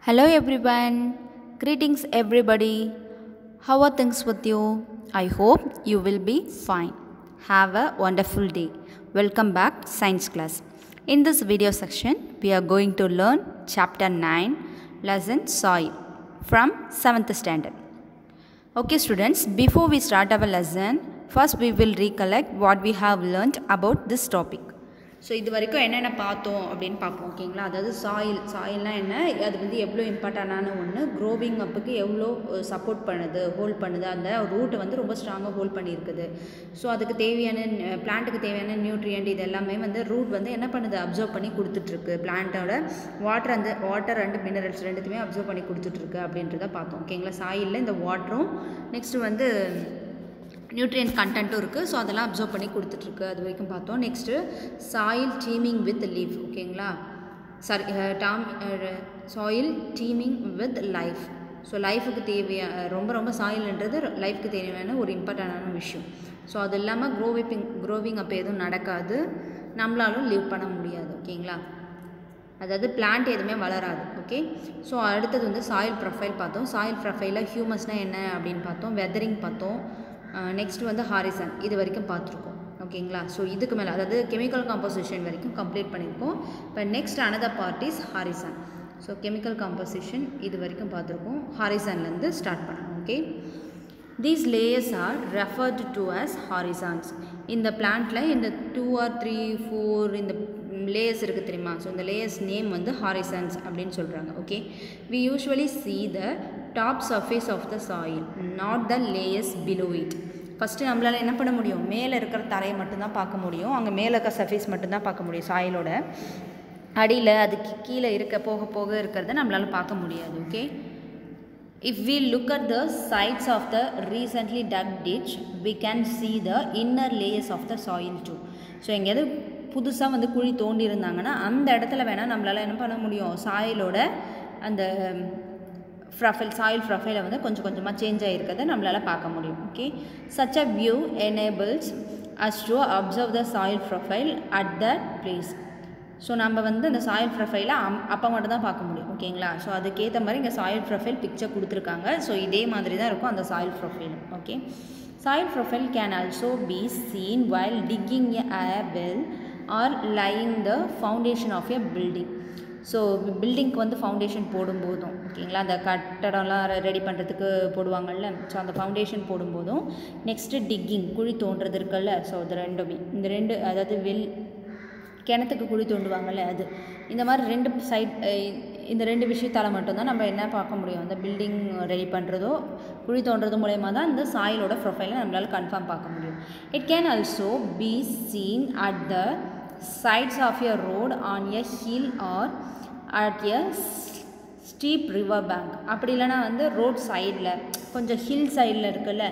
Hello everyone, greetings everybody. How are things with you? I hope you will be fine. Have a wonderful day. Welcome back science class. In this video section, we are going to learn chapter 9, lesson soil from 7th standard. Okay students, before we start our lesson, first we will recollect what we have learned about this topic. So இது வரைக்கும் என்னென்ன பார்த்தோம் அப்படின்னு பார்ப்போம். ஓகேங்களா, அதாவது சாயில்னால் என்ன, அது வந்து எவ்வளோ இம்பார்ட்டண்டான ஒன்று, க்ரோவிங் அப்புக்கு எவ்வளோ சப்போர்ட் பண்ணுது, ஹோல்ட் பண்ணுது, அந்த ரூட்டை வந்து ரொம்ப ஸ்ட்ராங்காக ஹோல்ட் பண்ணியிருக்குது. ஸோ அதுக்கு தேவையான பிளான்ட்டுக்கு தேவையான நியூட்ரியன்ட் இது எல்லாமே வந்து ரூட் வந்து என்ன பண்ணுது, அப்சர்வ் பண்ணி கொடுத்துட்ருக்கு. பிளான்ட்டோட வாட்டர் அண்ட் மினரல்ஸ் ரெண்டுத்தையுமே அப்சர்வ் பண்ணி கொடுத்துட்ருக்கு அப்படின்றத பார்த்தோம். ஓகேங்களா, சாயிலில் இந்த வாட்டரும் நெக்ஸ்ட்டு வந்து நியூட்ரியன்ட் கண்டென்ட்டும் இருக்குது. ஸோ அதெல்லாம் அப்சர்வ் பண்ணி கொடுத்துட்ருக்கு, அது வரைக்கும் பார்த்தோம். Next soil teeming with leaf. ஓகேங்களா, soil teeming with life. So லைஃபுக்கு ரொம்ப சாயில்ன்றது லைஃப்க்கு தேவையான ஒரு இம்பார்ட்டண்டான விஷயம். ஸோ அது இல்லாமல் க்ரோவிங் அப்போ எதுவும் நடக்காது, நம்மளாலும் லிவ் பண்ண முடியாது. ஓகேங்களா, அதாவது பிளான்ட் எதுவுமே வளராது. ஓகே, ஸோ அடுத்தது வந்து சாயில் ப்ரொஃபைல் பார்த்தோம். சாயில் ப்ரொஃபைலில் ஹியூமஸ்னால் என்ன அப்படின்னு பார்த்தோம், வெதரிங் பார்த்தோம். நெக்ஸ்ட் வந்து ஹாரிசன், இது வரைக்கும் பார்த்துருக்கோம். ஓகேங்களா, ஸோ இதுக்கு மேலே அதாவது கெமிக்கல் காம்போசிஷன் வரைக்கும் கம்ப்ளீட் பண்ணியிருக்கோம். இப்போ next another part is horizon. So chemical composition இது வரைக்கும் பார்த்துருக்கோம், ஹாரிசன்லேருந்து ஸ்டார்ட் பண்ணணும். Okay, these layers are referred to as horizons. இந்த பிளான்ட்டில் இந்த 2 or 3 4 இந்த லேயர்ஸ் இருக்குது தெரியுமா, ஸோ இந்த லேயர்ஸ் நேம் வந்து ஹாரிசன்ஸ் அப்படின்னு சொல்கிறாங்க. Okay, we usually see the top surface of the soil, not the layers below it. First நம்மளால் என்ன பண்ண முடியும், மேலே இருக்கிற தரையை மட்டும்தான் பார்க்க முடியும், அங்கே மேலே இருக்கிற சர்ஃபேஸ் மட்டும்தான் பார்க்க முடியும். சாயிலோட அடியில் அதுக்கு கீழே போக போக இருக்கிறத நம்மளால் பார்க்க முடியாது. Okay, if we look at the sides of the recently dug ditch, we can see the inner layers of the soil too. So எங்கேயாவது புதுசாக வந்து குழி தோண்டி இருந்தாங்கன்னா அந்த இடத்துல வேணால் நம்மளால் என்ன பண்ண முடியும், சாயிலோட அந்த சாயில் ப்ரொஃபைலை வந்து கொஞ்சம் கொஞ்சமாக சேஞ்ச் ஆகிருக்கிறத நம்மளால் பார்க்க முடியும். Okay, such a view enables us to observe the soil profile at that place. So நம்ம வந்து அந்த சாயில் ப்ரொஃபைலை அப்போ மட்டும் தான் பார்க்க முடியும். ஓகேங்களா, ஸோ அதுக்கேற்ற மாதிரி இங்கே சாயில் ப்ரொஃபைல் பிக்சர் கொடுத்துருக்காங்க. ஸோ இதே மாதிரி தான் இருக்கும் அந்த சாயில் ப்ரொஃபைலும். Okay, soil profile can also be seen while digging a well or laying the foundation of a building. So பில்டிங்க்கு வந்து ஃபவுண்டேஷன் போடும்போதும், ஓகேங்களா, அந்த கட்டடம்லாம் ரெடி பண்ணுறதுக்கு போடுவாங்கள்ல, ஸோ அந்த ஃபவுண்டேஷன் போடும்போதும் நெக்ஸ்ட்டு டிக்கிங் குழி தோன்றது இருக்குல்ல, ஸோ இது ரெண்டுமே இந்த ரெண்டு, அதாவது கிணத்துக்கு குழி தோண்டுவாங்கள்ல, அது இந்த மாதிரி இந்த ரெண்டு விஷயத்தால் மட்டும்தான் நம்ம என்ன பார்க்க முடியும், அந்த பில்டிங் ரெடி பண்ணுறதோ குழி தோன்றது மூலயமா தான் இந்த சாயிலோட ப்ரொஃபைலை நம்மளால் கன்ஃபார்ம் பார்க்க முடியும். It can also be seen at the sides of a road on a hill or at a steep river bank. அப்படி இல்லைனா வந்து ரோட் சைடில் கொஞ்சம் ஹில் சைடில் இருக்குல்ல,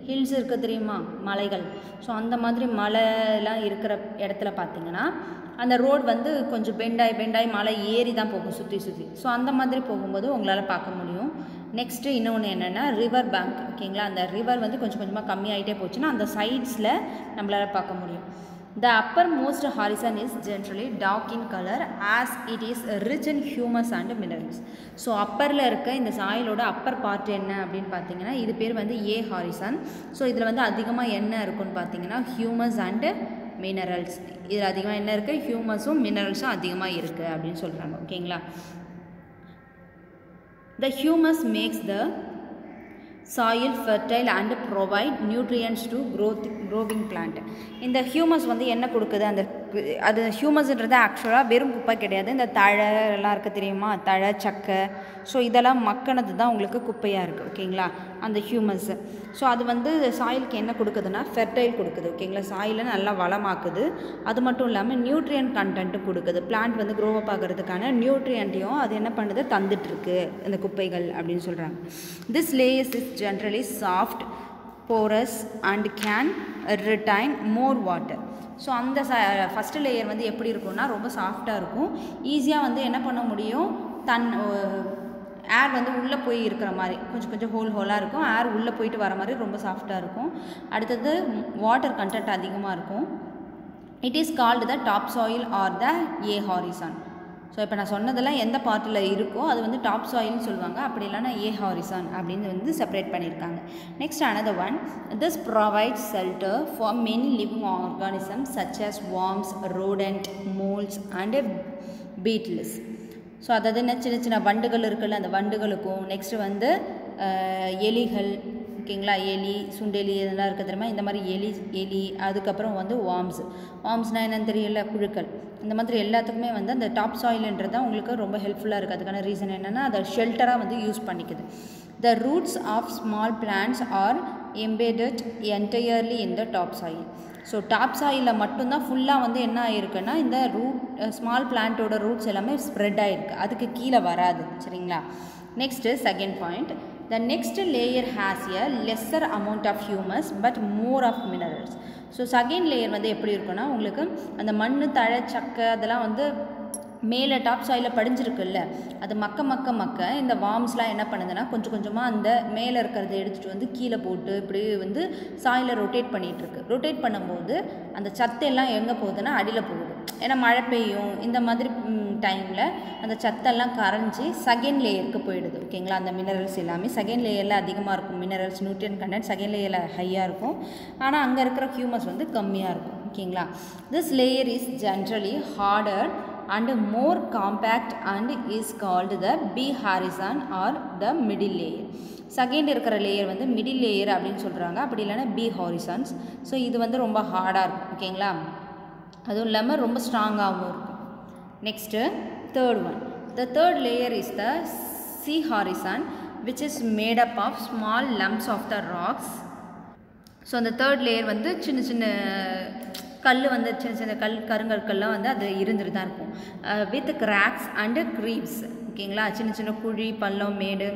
ஹில்ஸ் இருக்குது தெரியுமா, மலைகள். ஸோ அந்த மாதிரி மலைலாம் இருக்கிற இடத்துல பார்த்திங்கன்னா அந்த ரோடு வந்து கொஞ்சம் பெண்டாய் மலை ஏறி தான் போகும் சுற்றி. ஸோ அந்த மாதிரி போகும்போது உங்களால் பார்க்க முடியும். நெக்ஸ்ட்டு இன்னொன்று என்னென்னா ரிவர் பேங்க். ஓகேங்களா, அந்த ரிவர் வந்து கொஞ்சம் கொஞ்சமாக கம்மியாகிட்டே போச்சுன்னா அந்த சைட்ஸில் நம்மளால் பார்க்க முடியும். The uppermost horizon is generally dark in color as it is rich in humus and minerals. So அப்பரில் இருக்க இந்த சாயிலோட அப்பர் பார்ட் என்ன அப்படின்னு பார்த்தீங்கன்னா இது பேர் வந்து ஏ ஹாரிசன். ஸோ இதில் வந்து அதிகமாக என்ன இருக்குன்னு பார்த்தீங்கன்னா ஹியூமஸ் அண்டு மினரல்ஸ். இதில் அதிகமாக என்ன இருக்குது, ஹியூமஸும் மினரல்ஸும் அதிகமாக இருக்குது அப்படின்னு சொல்கிறாங்க. ஓகேங்களா, the humus makes the soil fertile and provide nutrients to growing plant. இந்த ஹியூமஸ் வந்து என்ன கொடுக்குது, அது ஹியூமஸ்ன்றது ஆக்சுவலாக வெறும் குப்பை கிடையாது. இந்த தழை எல்லாம் இருக்குது தெரியுமா, தழை சக்கை, ஸோ இதெல்லாம் மக்கினது தான் உங்களுக்கு குப்பையாக இருக்குது. ஓகேங்களா, அந்த ஹியூமஸ். ஸோ அது வந்து சாயிலுக்கு என்ன கொடுக்குதுன்னா ஃபெர்டைல் கொடுக்குது. ஓகேங்களா, சாயிலை நல்லா வளமாக்குது. அது மட்டும் இல்லாமல் நியூட்ரியன்ட் கண்டென்ட்டும் கொடுக்குது. பிளான்ட் வந்து க்ரோ அப் ஆகிறதுக்கான நியூட்ரியன்ட்டையும் அது என்ன பண்ணுது, தந்துட்டுருக்கு இந்த குப்பைகள் அப்படின்னு சொல்கிறாங்க. This layers is generally soft, porous and can retain more water. So அந்த ஃபஸ்ட்டு லேயர் வந்து எப்படி இருக்கும்னா ரொம்ப சாஃப்டாக இருக்கும், ஈஸியாக வந்து என்ன பண்ண முடியும், ஏர் வந்து உள்ளே போய் இருக்கிற மாதிரி கொஞ்சம் ஹோலாக இருக்கும், ஏர் உள்ளே போயிட்டு வர மாதிரி ரொம்ப சாஃப்டாக இருக்கும். அடுத்தது வாட்டர் கண்டென்ட் அதிகமாக இருக்கும். It is called the top soil R the A horizon. So இப்போ நான் சொன்னதெல்லாம் எந்த பார்ட்டில் இருக்கோ அது வந்து டாப் சாயில்னு சொல்லுவாங்க. அப்படி இல்லைனா ஏ ஹாரிசான் அப்படின்னு வந்து செப்பரேட் பண்ணியிருக்காங்க. Next another one, this provides shelter for many living organisms such as worms, rodent, moles and beetles. So அதாவது என்ன சின்ன சின்ன வண்டுகள் இருக்குல்ல, அந்த வண்டுகளுக்கும் நெக்ஸ்ட்டு வந்து எலிகள், ஓகேங்களா, எலி, சுண்டெலி இதெல்லாம் இருக்குது தெரியுமா, இந்த மாதிரி எலி அதுக்கப்புறம் வந்து வார்ம்ஸ்னால் என்னென்னு தெரியல, புழுக்கள், இந்த மாதிரி எல்லாத்துக்குமே வந்து அந்த டாப் சாயில்ன்றது தான் உங்களுக்கு ரொம்ப ஹெல்ப்ஃபுல்லாக இருக்குது. அதுக்கான ரீசன் என்னென்னா அதை ஷெல்டராக வந்து யூஸ் பண்ணிக்குது. The roots of small plants are embedded entirely in the top soil. So top சாயிலில் மட்டும்தான் ஃபுல்லாக வந்து என்ன ஆகிருக்குன்னா இந்த ஸ்மால் பிளான்ட்டோட ரூட்ஸ் எல்லாமே ஸ்ப்ரெட் ஆகிருக்கு, அதுக்கு கீழே வராது. சரிங்களா. Next second point, the next layer has a lesser amount of humus but more of minerals. So second layer வந்து எப்படி இருக்குன்னா உங்களுக்கு அந்த மண், தழை, சக்கை அதெல்லாம் வந்து மேலே டாப் சாயிலில் படிஞ்சிருக்குல்ல, அது மக்க இந்த வார்ம்ஸ்லாம் என்ன பண்ணுதுன்னா கொஞ்சம் கொஞ்சமாக அந்த மேலே இருக்கிறத எடுத்துகிட்டு வந்து கீழே போட்டு இப்படி வந்து சாயிலை ரொட்டேட் பண்ணிகிட்ருக்கு. ரொட்டேட் பண்ணும்போது அந்த சத்தெல்லாம் எங்கே போகுதுன்னா அடியில் போகுது. ஏன்னா மழை பெய்யும், இந்த மாதிரி டைமில் அந்த சத்தெல்லாம் கரைஞ்சி செகண்ட் லேயருக்கு போயிடுது. ஓகேங்களா. அந்த மினரல்ஸ் எல்லாமே செகண்ட் லேயரில் அதிகமாக இருக்கும். மினரல்ஸ், நியூட்ரியன் கண்டென்ட் செகண்ட் லேயரில் ஹையாக இருக்கும். ஆனால் அங்கே இருக்கிற ஹியூமஸ் வந்து கம்மியாக இருக்கும். ஓகேங்களா. This layer is generally harder and more compact and is called the B horizon or the middle layer. Second இருக்கிற லேயர் வந்து மிடில் லேயர் அப்படின்னு சொல்கிறாங்க, அப்படி இல்லைன்னா பி ஹாரிசான்ஸ். ஸோ இது வந்து ரொம்ப ஹார்டாக இருக்கும். ஓகேங்களா. அதுவும் இல்லாமல் ரொம்ப ஸ்ட்ராங்காகவும் இருக்கும். Next third one, the third layer is the C horizon which is made up of small lumps of the rocks. So அந்த தேர்ட் லேயர் வந்து சின்ன சின்ன கல் வந்து சின்ன கருங்கற்கள்லாம் வந்து அது இருந்துட்டு தான் இருக்கும். With cracks and crevices. ஓகேங்களா. சின்ன குழி, பள்ளம், மேடு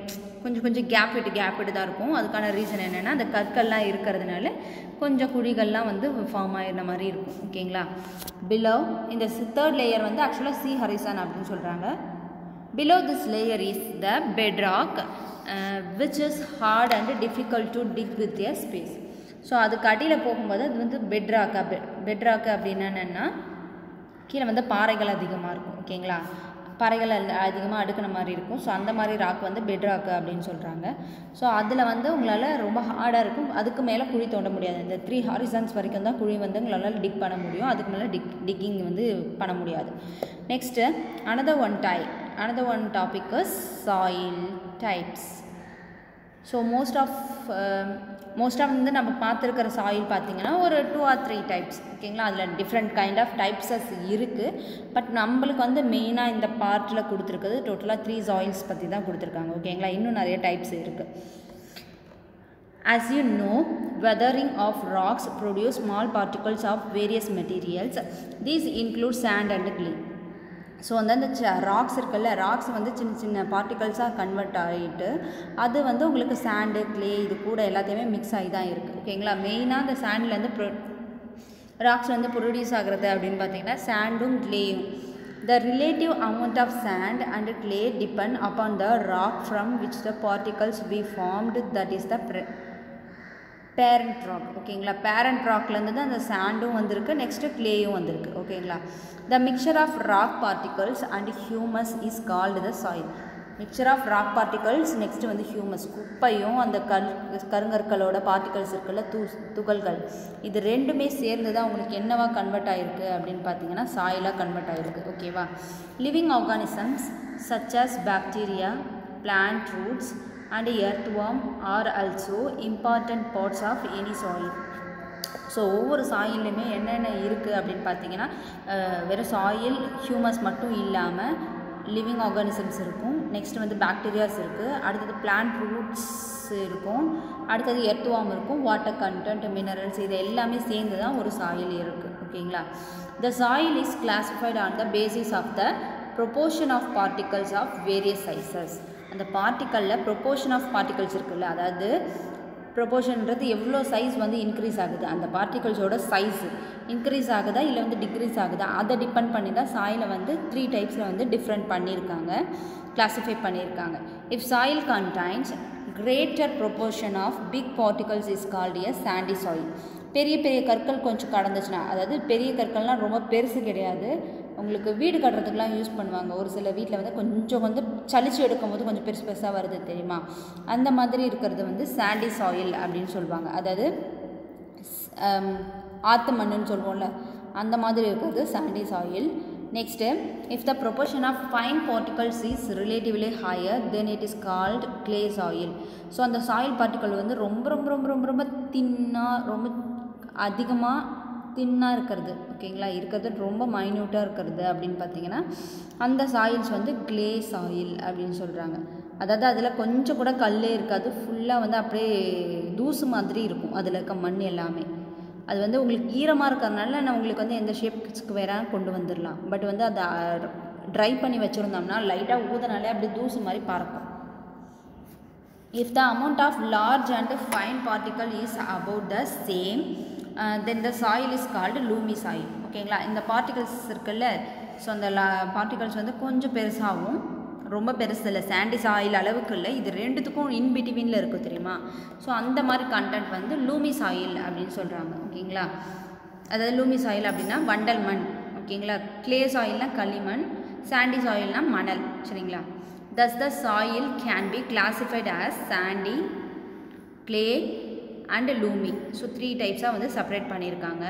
கொஞ்சம் கேப் விட்டு தான் இருக்கும். அதுக்கான ரீசன் என்னென்னா அந்த கற்கள்லாம் இருக்கிறதுனால கொஞ்சம் குழிகள்லாம் வந்து ஃபார்ம் ஆகிற மாதிரி இருக்கும். ஓகேங்களா. பிலோ இந்த தேர்ட் லேயர் வந்து ஆக்சுவலாக சி ஹரிசான் அப்படின்னு சொல்கிறாங்க. Below this layer is the bedrock which is hard and difficult to dig with a spade. So அதுக்கு அடியில் போகும்போது அது வந்து பெட்ராக்கு அப்படின்னா என்னென்னா கீழே வந்து பாறைகள் அதிகமாக இருக்கும். ஓகேங்களா. பாறைகள் அதிகமாக அடுக்கின மாதிரி இருக்கும். ஸோ அந்த மாதிரி ராக் வந்து பெட்ராக்கு அப்படின்னு சொல்கிறாங்க. ஸோ அதில் வந்து உங்களால் ரொம்ப ஹார்டாக இருக்கும், அதுக்கு மேலே குழி தோண்ட முடியாது. இந்த 3 ஹாரிசான்ஸ் வரைக்கும் தான் குழி வந்து உங்களால் டிக் பண்ண முடியும், அதுக்கு மேலே டிக்கிங் வந்து பண்ண முடியாது. Next another one topic is soil types. So most of வந்து நம்ம பார்த்துருக்கிற சாயில் பார்த்திங்கன்னா ஒரு 2 or 3 டைப்ஸ். ஓகேங்களா. அதில் டிஃப்ரெண்ட் கைண்ட் ஆஃப் டைப்ஸஸ் இருக்குது. பட் நம்மளுக்கு வந்து மெயினாக இந்த பார்ட்டில் கொடுத்துருக்குது டோட்டலாக 3 சாயில்ஸ் பற்றி தான் கொடுத்துருக்காங்க. ஓகேங்களா. இன்னும் நிறைய டைப்ஸ் இருக்குது. As you know, weathering of rocks produce small particles of various materials. These include sand and clay. So அந்த ராக்ஸ் இருக்குல்ல, ராக்ஸ் வந்து சின்ன சின்ன பார்ட்டிகல்ஸாக கன்வெர்ட் ஆகிட்டு அது வந்து உங்களுக்கு சாண்டு, க்ளே இது கூட எல்லாத்தையுமே மிக்ஸ் ஆகி தான் இருக்குது. ஓகேங்களா. மெயினாக அந்த சாண்ட்லேருந்து ராக்ஸ் வந்து ப்ரொடியூஸ் ஆகிறது அப்படின்னு பார்த்தீங்கன்னா சாண்டும் க்ளேயும். The relative amount of sand and clay depend upon the rock from which the particles be formed, that is the parent rock. ஓகேங்களா. பேரண்ட் ராக்லேருந்து தான் அந்த சாண்டும் வந்திருக்கு, நெக்ஸ்ட்டு க்ளேயும் வந்திருக்கு. ஓகேங்களா. The mixture of rock particles and humus is called the soil. Mixture of rock particles, next வந்து ஹியூமஸ், குப்பையும் அந்த கருங்கற்களோட பார்ட்டிகல்ஸ் இருக்குல்ல, துகள்கள், இது ரெண்டுமே சேர்ந்து தான் உங்களுக்கு என்னவா கன்வெர்ட் ஆகிருக்கு அப்படின்னு பார்த்தீங்கன்னா சாயிலாக கன்வெர்ட் ஆகிருக்கு. ஓகேவா. Living organisms such as bacteria, plant roots and earthworm are also important parts of any soil. So ஒவ்வொரு சாயில்லையுமே என்னென்ன இருக்குது அப்படின்னு பார்த்தீங்கன்னா வெறும் சாயில் ஹியூமஸ் மட்டும் இல்லாமல் லிவிங் ஆர்கானிசம்ஸ் இருக்கும், நெக்ஸ்ட் வந்து பாக்டீரியாஸ் இருக்குது, அடுத்தது பிளான்ட் ரூட்ஸ் இருக்கும், அடுத்தது எர்த்வார்ம் இருக்கும், வாட்டர் கண்டென்ட், மினரல்ஸ், இது எல்லாமே சேர்ந்து தான் ஒரு சாயில் இருக்குது. ஓகேங்களா. The soil is classified on the basis of the proportion of particles of various sizes. அந்த பார்ட்டிக்கலில் ப்ரொபோர்ஷன் ஆஃப் பார்ட்டிகல்ஸ் இருக்குல்ல, அதாவது ப்ரொபோர்ஷன்றது எவ்வளோ சைஸ் வந்து இன்க்ரீஸ் ஆகுது, அந்த பார்ட்டிகல்ஸோட சைஸ் இன்க்ரீஸ் ஆகுதா இல்லை வந்து டிக்ரீஸ் ஆகுதா, அதை டிபெண்ட் பண்ணி தான் சாயிலை வந்து 3 டைப்ஸில் வந்து டிஃப்ரெண்ட் பண்ணியிருக்காங்க, கிளாஸிஃபை பண்ணியிருக்காங்க. If soil contains greater proportion of big particles is called a sandy soil. பெரிய கற்கள் கொஞ்சம் கடந்துச்சுன்னா, அதாவது பெரிய கற்கள்லாம் ரொம்ப பெருசு கிடையாது, உங்களுக்கு வீடு கட்டுறதுக்குலாம் யூஸ் பண்ணுவாங்க. ஒரு சில வீட்டில் வந்து கொஞ்சம் வந்து சலிச்சு எடுக்கும்போது கொஞ்சம் பெருசு பெருசாக வருது தெரியுமா, அந்த மாதிரி இருக்கிறது வந்து சாண்டி சாயில் அப்படின்னு சொல்லுவாங்க. அதாவது ஆற்று மண்ணுன்னு சொல்லுவோம்ல, அந்த மாதிரி இருக்கிறது sandy soil. Next, if the proportion of fine particles is relatively higher then it is called clay soil. So அந்த சாயில் பார்ட்டிக்கல் வந்து ரொம்ப ரொம்ப ரொம்ப ரொம்ப ரொம்ப தின்னாக, ரொம்ப அதிகமாக தின்னாக இருக்கிறது, ஓகேங்களா, இருக்கிறது ரொம்ப மைன்யூட்டாக இருக்கிறது அப்படின்னு பார்த்தீங்கன்னா அந்த சாயில்ஸ் வந்து கிளே சாயில் அப்படின்னு சொல்கிறாங்க. அதாவது அதில் கொஞ்சம் கூட கல்லே இருக்காது, ஃபுல்லாக வந்து அப்படியே தூசு மாதிரி இருக்கும் அதில் இருக்க மண் எல்லாமே. அது வந்து உங்களுக்கு ஈரமாக இருக்கிறதுனால நான் உங்களுக்கு வந்து எந்த ஷேப்ஸ்க்கு வேறு கொண்டு வந்துடலாம். பட் வந்து அதை ட்ரை பண்ணி வச்சுருந்தோம்னா லைட்டாக ஊதனாலே அப்படி தூசு மாதிரி பறக்கும். If the amount of large and fine particle is about the same then the soil is called loamy soil. ஓகேங்களா, இந்த பார்ட்டிகல்ஸ் இருக்குல்ல, ஸோ அந்த பார்ட்டிகல்ஸ் வந்து கொஞ்சம் பெருசாகவும் ரொம்ப பெருசு இல்லை, சாண்டி சாயில் அளவுக்கு இல்லை, இது ரெண்டுத்துக்கும் இன்பிட்வீனில் இருக்குது தெரியுமா. ஸோ அந்த மாதிரி கண்டென்ட் வந்து லூமி சாயில் அப்படின்னு சொல்கிறாங்க. ஓகேங்களா, அதாவது லூமி சாயில் அப்படின்னா வண்டல் மண், ஓகேங்களா, கிளே சாயில்னால் களிமண், சாண்டி சாயில்னால் மணல், சரிங்களா. thus the soil can be classified as sandy, clay and loomy. So 3 டைப்ஸாக வந்து செப்பரேட் பண்ணியிருக்காங்க.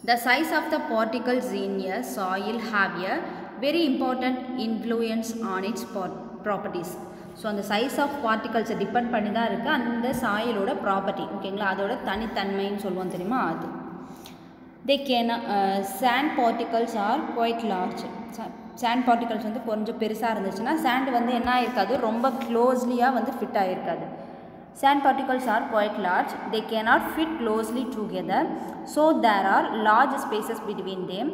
The size of the particles in a soil have a very important influence on its properties. So அந்த size of பார்ட்டிகல்ஸை depend பண்ணி தான் இருக்குது அந்த சாயிலோட property, ஓகேங்களா, அதோட தனித்தன்மைன்னு சொல்லுவோம் தெரியுமா அது. they can sand particles are quite large. Sand particles வந்து கொஞ்சம் பெருசாக இருந்துச்சுன்னா சாண்ட் வந்து என்ன ஆகிருக்காது, ரொம்ப க்ளோஸ்லியாக வந்து fit ஆகிருக்காது. Sand particles are quite large, they cannot fit closely together, so there are large spaces between them.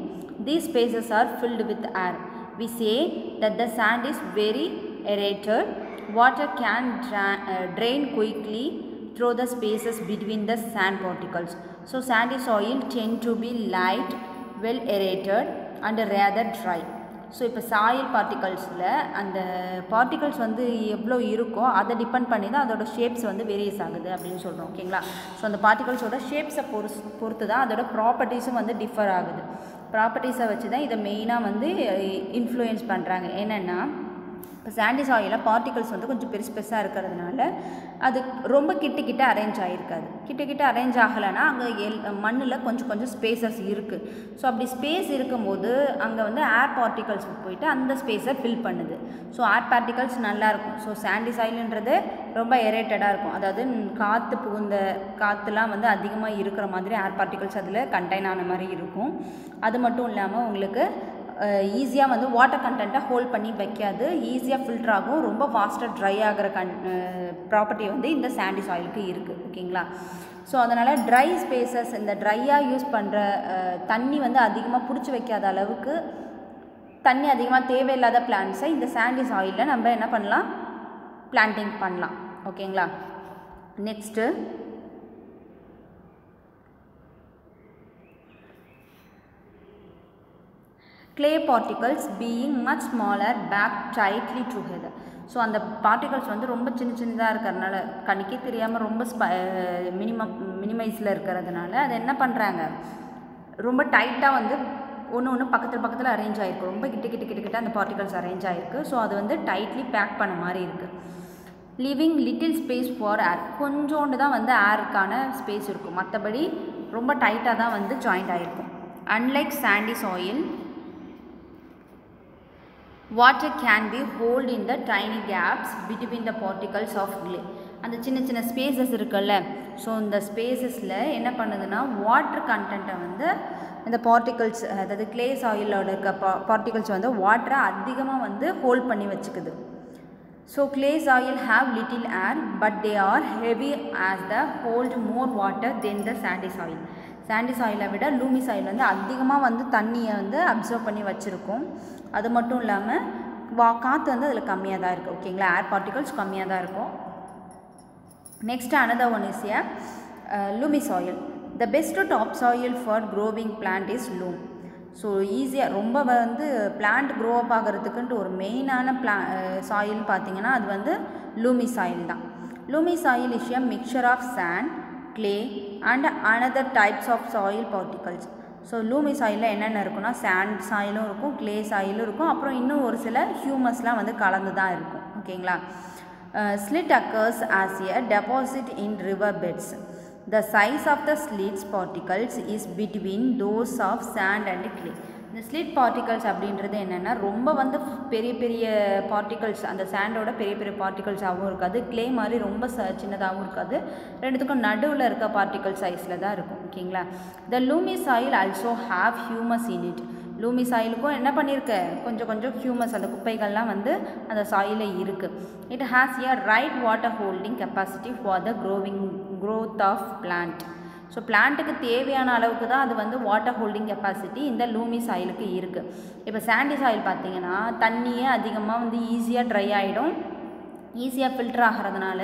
These spaces are filled with air. We say that the sand is very aerated. Water can drain quickly through the spaces between the sand particles. So sandy soil tend to be light, well aerated and rather dry. So இப்போ soil பார்ட்டிகல்ஸில் அந்த particles வந்து எவ்வளோ இருக்கோ அதை depend பண்ணி தான் அதோட shapes வந்து வேரியஸ் ஆகுது அப்படின்னு சொல்கிறோம், ஓகேங்களா. ஸோ அந்த பார்ட்டிகல்ஸோட ஷேப்ஸை பொறுத்து தான் அதோட ப்ராப்பர்ட்டிஸும் வந்து டிஃபர் ஆகுது. ப்ராப்பர்ட்டிஸை வச்சு தான் இதை மெயினாக வந்து இன்ஃப்ளூயன்ஸ் பண்ணுறாங்க. என்னென்னா இப்போ சாண்டி சாயிலில் பார்ட்டிகல்ஸ் வந்து கொஞ்சம் பெருசாக இருக்கிறதுனால அது ரொம்ப கிட்ட அரேஞ்ச் ஆகிருக்காது. கிட்ட அரேஞ்ச் ஆகலைன்னா அங்கே மண்ணில் கொஞ்சம் ஸ்பேசஸ் இருக்குது. ஸோ அப்படி ஸ்பேஸ் இருக்கும்போது அங்கே வந்து ஏர் பார்ட்டிகல்ஸ் போயிட்டு அந்த ஸ்பேஸை ஃபில் பண்ணுது. ஸோ ஏர் பார்ட்டிகல்ஸ் நல்லாயிருக்கும். ஸோ சாண்டி சாயில்ன்றது ரொம்ப எரேட்டடாக இருக்கும், அதாவது காற்று புகுந்த காற்றுலாம் வந்து அதிகமாக இருக்கிற மாதிரி ஏர் பார்ட்டிகல்ஸ் அதில் கண்டெயின் ஆன மாதிரி இருக்கும். அது மட்டும் இல்லாமல் உங்களுக்கு ஈஸியாக வந்து வாட்டர் கண்டென்ட்டை ஹோல்ட் பண்ணி வைக்காது, ஈஸியாக ஃபில்டர் ஆகும், ரொம்ப ஃபாஸ்ட்டாக ட்ரை ஆகிற ப்ராப்பர்ட்டி வந்து இந்த சாண்டி சாயிலுக்கு இருக்குது, ஓகேங்களா. ஸோ அதனால் ட்ரை ஸ்பேசஸ், இந்த ட்ரையாக யூஸ் பண்ணுற தண்ணி வந்து அதிகமாக பிடிச்சி வைக்காத அளவுக்கு தண்ணி அதிகமாக தேவையில்லாத பிளான்ட்ஸை இந்த சாண்டி சாயிலில் நம்ம என்ன பண்ணலாம், பிளான்டிங் பண்ணலாம், ஓகேங்களா. Next clay particles being much smaller packed tightly together. So அந்த பார்ட்டிகல்ஸ் வந்து ரொம்ப சின்னதாக இருக்கிறதுனால கணிக்கே தெரியாமல் ரொம்ப மினிமைஸில் இருக்கிறதுனால அதை என்ன பண்ணுறாங்க, ரொம்ப டைட்டாக வந்து ஒன்று பக்கத்தில் அரேஞ்ச் ஆகிருக்கு, ரொம்ப கிட்ட அந்த பார்ட்டிகல்ஸ் அரேஞ்ச் ஆகிருக்கு. ஸோ அது வந்து டைட்லி பேக் பண்ண மாதிரி இருக்குது. லிவிங் லிட்டில் ஸ்பேஸ் ஃபார் ஏர், கொஞ்சோண்டு தான் வந்து ஏருக்கான ஸ்பேஸ் இருக்கும், மற்றபடி ரொம்ப டைட்டாக தான் வந்து ஜாயிண்ட் ஆகிருக்கும். Unlike Chandy soil, water can be held in the tiny gaps between the particles of clay. அந்த சின்ன ஸ்பேசஸ் இருக்குல்ல, ஸோ இந்த ஸ்பேசஸில் என்ன பண்ணுதுன்னா வாட்டர் கண்டென்ட்டை வந்து இந்த பார்ட்டிகல்ஸ், அதாவது கிளே சாயிலோட இருக்க பார்ட்டிகல்ஸ் வந்து வாட்டரை அதிகமாக வந்து ஹோல்ட் பண்ணி வச்சுக்குது. So clay soil have little air but they are heavy as the hold more water then the sandy soil. Sandy சாயிலை விட லூமி சாயில் வந்து அதிகமாக வந்து தண்ணியை வந்து அப்சர்வ் பண்ணி வச்சுருக்கும். அது மட்டும் இல்லாமல் காற்று வந்து அதில் கம்மியாக தான் இருக்குது, ஓகேங்களா, ஏர் பார்ட்டிகல்ஸ் கம்மியாக தான் இருக்கும். Next another one is லூமி soil. The best top soil for growing plant is loom. So ஈஸியாக ரொம்ப வந்து பிளான்ட் க்ரோ அப் ஆகிறதுக்குன்ட்டு ஒரு மெயினான சாயில் பார்த்திங்கன்னா அது வந்து லூமி சாயில் தான். லூமி soil is a mixture of sand, clay and another types of soil particles. So loamy சாயிலில் என்னென்ன இருக்குன்னா சாண்ட் சாயிலும் இருக்கும், க்ளே சாயிலும் இருக்கும், அப்புறம் இன்னும் ஒரு சில ஹியூமஸ்லாம் வந்து கலந்து தான் இருக்கும். ஓகேங்களா. Slit occurs as a deposit in river beds. The size of the slits particles is between those of sand and clay. இந்த ஸ்லிட் பார்ட்டிகல்ஸ் அப்படின்றது என்னென்னா ரொம்ப வந்து பெரிய பெரிய பார்ட்டிகல்ஸ், அந்த சாண்டோட பெரிய பெரிய பார்ட்டிகல்ஸாகவும் இருக்காது, க்ளே மாதிரி ரொம்ப சின்னதாகவும் இருக்காது, ரெண்டுத்துக்கும் நடுவில் இருக்க பார்ட்டிகல் சைஸில் தான் இருக்கும். ஓகேங்களா. The loamy soil also have humus in it. Loamy சாயிலுக்கும் என்ன பண்ணியிருக்க, கொஞ்சம் கொஞ்சம் ஹியூமஸ், அந்த குப்பைகள்லாம் வந்து அந்த சாயிலில் இருக்குது. It has a right water holding capacity for the growth of plant. So பிளான்ட்டுக்கு தேவையான அளவுக்கு தான் அது வந்து வாட்டர் ஹோல்டிங் கெப்பாசிட்டி இந்த லூமி சாயிலுக்கு இருக்குது. இப்போ சாண்டி சாயில் பார்த்திங்கன்னா தண்ணியே அதிகமாக வந்து ஈஸியாக ட்ரை ஆகிடும், ஈஸியாக ஃபில்டர் ஆகிறதுனால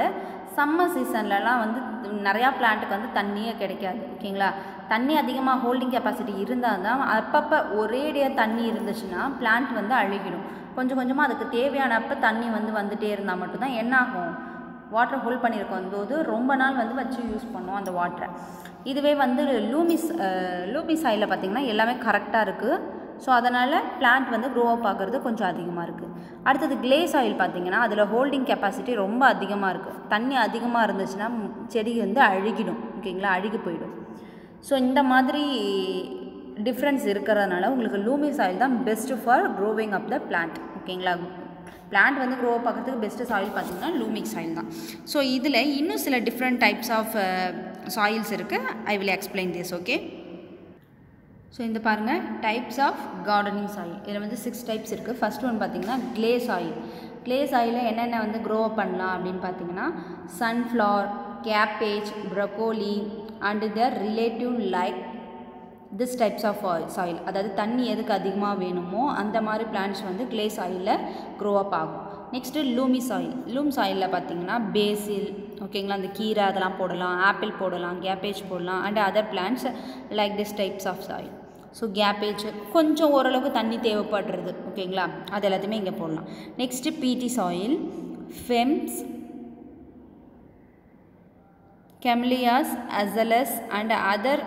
சம்மர் சீசன்லலாம் வந்து நிறையா பிளான்ட்டுக்கு வந்து தண்ணியே கிடைக்காது. ஓகேங்களா. தண்ணி அதிகமாக ஹோல்டிங் கெப்பாசிட்டி இருந்தால் தான் அப்பப்போ ஒரேடியாக தண்ணி இருந்துச்சுன்னா பிளான்ட் வந்து அழுகிடும். கொஞ்சம் கொஞ்சமாக அதுக்கு தேவையானப்போ தண்ணி வந்து வந்துகிட்டே இருந்தால் மட்டும்தான் என்ன ஆகும், வாட்டர் ஹோல்ட் பண்ணியிருக்கோம் போது ரொம்ப நாள் வந்து வச்சு யூஸ் பண்ணோம் அந்த வாட்டரை. இதுவே வந்து லூமி சாயிலில் பார்த்திங்கன்னா எல்லாமே கரெக்டாக இருக்குது. ஸோ அதனால் பிளான்ட் வந்து க்ரோ அப் ஆகிறது கொஞ்சம் அதிகமாக இருக்குது. அடுத்தது க்ளே சாயில் பார்த்திங்கன்னா அதில் ஹோல்டிங் கெப்பாசிட்டி ரொம்ப அதிகமாக இருக்குது. தண்ணி அதிகமாக இருந்துச்சுன்னா செடி வந்து அழுகிடும். ஓகேங்களா, அழுகி போயிடும். ஸோ இந்த மாதிரி டிஃப்ரென்ஸ் இருக்கிறதுனால உங்களுக்கு லூமி சாயில் தான் best for growing up the plant. ஓகேங்களா. பிளான்ட் வந்து க்ரோ அப் ஆகிறதுக்கு பெஸ்ட்டு சாயில் பார்த்திங்கன்னா லூமிக் சாயில் தான். ஸோ இதில் இன்னும் சில டிஃப்ரெண்ட் டைப்ஸ் ஆஃப் சாயில்ஸ் இருக்குது. I will explain this. Okay. So இந்த பாருங்கள், டைப்ஸ் ஆஃப் கார்டனிங் சாயில். இதில் வந்து 6 டைப்ஸ் இருக்குது. ஃபஸ்ட் ஒன் பார்த்திங்கன்னா க்ளே சாயில். க்ளே சாயிலில் என்னென்ன வந்து க்ரோ அப் பண்ணலாம் அப்படின்னு பார்த்திங்கன்னா sunflower, cabbage, broccoli and the relative like this types of soil. அதாவது தண்ணி எதுக்கு அதிகமாக வேணுமோ அந்த மாதிரி பிளான்ட்ஸ் வந்து க்ளே சாயிலில் க்ரோ அப் ஆகும். Next லூமி soil. லூம் சாயிலில் பார்த்திங்கன்னா பேசில், ஓகேங்களா, அந்த கீரை அதெல்லாம் போடலாம், ஆப்பிள் போடலாம், கேபேஜ் போடலாம் and other plants like this types of soil. So cabbage கொஞ்சம் ஓரளவுக்கு தண்ணி தேவைப்படுறது. ஓகேங்களா, அது எல்லாத்தையுமே இங்கே போடலாம். Next peaty soil, ferns, camellias, azaleas and other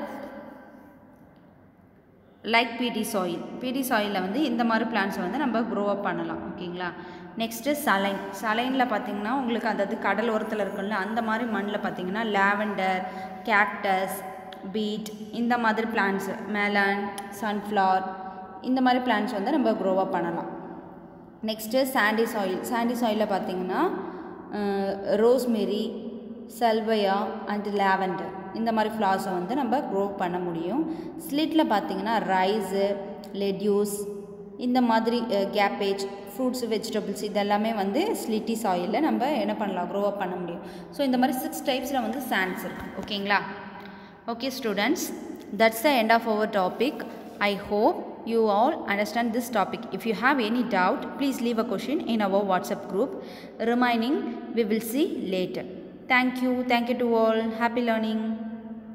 like peaty soil. Peaty சாயிலில் வந்து இந்த மாதிரி பிளான்ட்ஸ் வந்து நம்ம க்ரோ அப் பண்ணலாம். ஓகேங்களா. Next saline. சலைனில் பார்த்திங்கன்னா உங்களுக்கு அதாவது கடல் ஓரத்தில் இருக்குல்ல அந்த மாதிரி மண்ணில் பார்த்திங்கன்னா லாவெண்டர், கேக்டஸ், பீட் இந்த மாதிரி பிளான்ட்ஸு, மெலன், சன்ஃப்ளவர் இந்த மாதிரி பிளான்ட்ஸ் வந்து நம்ம க்ரோ அப் பண்ணலாம். Next sandy soil. சாண்டி சாயிலில் பார்த்திங்கன்னா ரோஸ்மெரி, சல்வையா அண்ட் லாவெண்டர் இந்த மாதிரி ஃப்ளார்ஸை வந்து நம்ம க்ரோ பண்ண முடியும். ஸ்லிட்டில் பார்த்திங்கன்னா ரைஸு, லெட்யூஸ் இந்த மாதிரி கேபேஜ், ஃப்ரூட்ஸ், வெஜிடபிள்ஸ் இதெல்லாமே வந்து ஸ்லிட்டி சாயிலில் நம்ம என்ன பண்ணலாம், க்ரோ அப் பண்ண முடியும். ஸோ இந்த மாதிரி 6 டைப்ஸில் வந்து சாண்ட்ஸ் இருக்குது. ஓகேங்களா. Okay students, that's the end of our topic. I hope you all understand this topic. If you have any doubt, please leave a question in our WhatsApp group. Remaining we will see later. Thank you to all. Happy learning.